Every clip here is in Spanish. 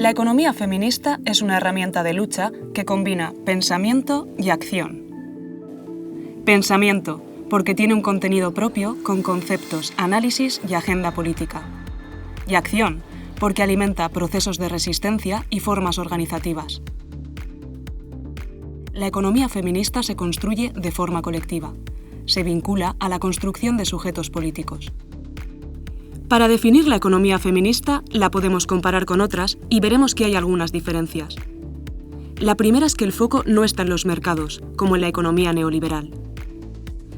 La economía feminista es una herramienta de lucha que combina pensamiento y acción. Pensamiento, porque tiene un contenido propio con conceptos, análisis y agenda política. Y acción, porque alimenta procesos de resistencia y formas organizativas. La economía feminista se construye de forma colectiva. Se vincula a la construcción de sujetos políticos. Para definir la economía feminista, la podemos comparar con otras y veremos que hay algunas diferencias. La primera es que el foco no está en los mercados, como en la economía neoliberal.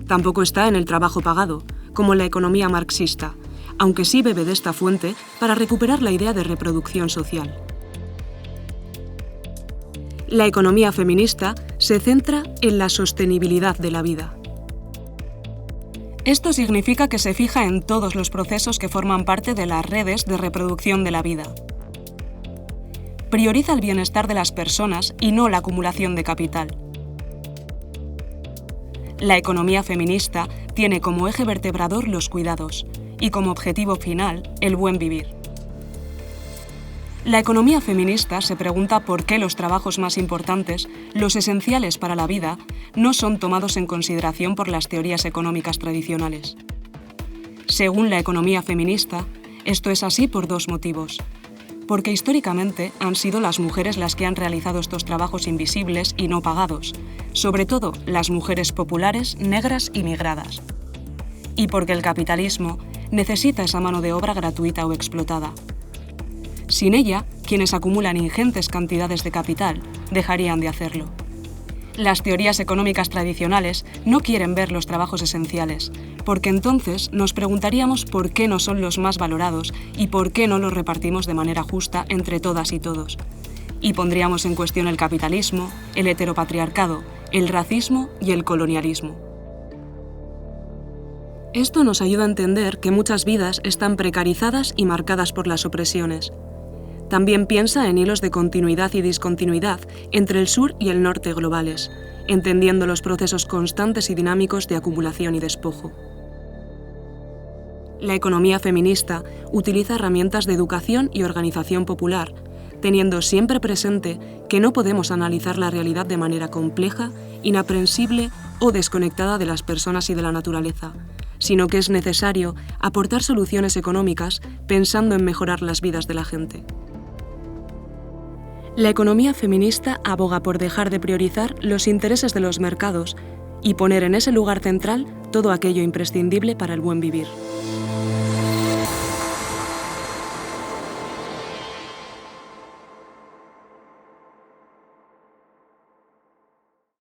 Tampoco está en el trabajo pagado, como en la economía marxista, aunque sí bebe de esta fuente para recuperar la idea de reproducción social. La economía feminista se centra en la sostenibilidad de la vida. Esto significa que se fija en todos los procesos que forman parte de las redes de reproducción de la vida. Prioriza el bienestar de las personas y no la acumulación de capital. La economía feminista tiene como eje vertebrador los cuidados y como objetivo final el buen vivir. La economía feminista se pregunta por qué los trabajos más importantes, los esenciales para la vida, no son tomados en consideración por las teorías económicas tradicionales. Según la economía feminista, esto es así por dos motivos. Porque históricamente han sido las mujeres las que han realizado estos trabajos invisibles y no pagados, sobre todo las mujeres populares, negras y migradas. Y porque el capitalismo necesita esa mano de obra gratuita o explotada. Sin ella, quienes acumulan ingentes cantidades de capital dejarían de hacerlo. Las teorías económicas tradicionales no quieren ver los trabajos esenciales, porque entonces nos preguntaríamos por qué no son los más valorados y por qué no los repartimos de manera justa entre todas y todos. Y pondríamos en cuestión el capitalismo, el heteropatriarcado, el racismo y el colonialismo. Esto nos ayuda a entender que muchas vidas están precarizadas y marcadas por las opresiones. También piensa en hilos de continuidad y discontinuidad entre el sur y el norte globales, entendiendo los procesos constantes y dinámicos de acumulación y despojo. La economía feminista utiliza herramientas de educación y organización popular, teniendo siempre presente que no podemos analizar la realidad de manera compleja, inaprensible o desconectada de las personas y de la naturaleza, sino que es necesario aportar soluciones económicas pensando en mejorar las vidas de la gente. La economía feminista aboga por dejar de priorizar los intereses de los mercados y poner en ese lugar central todo aquello imprescindible para el buen vivir.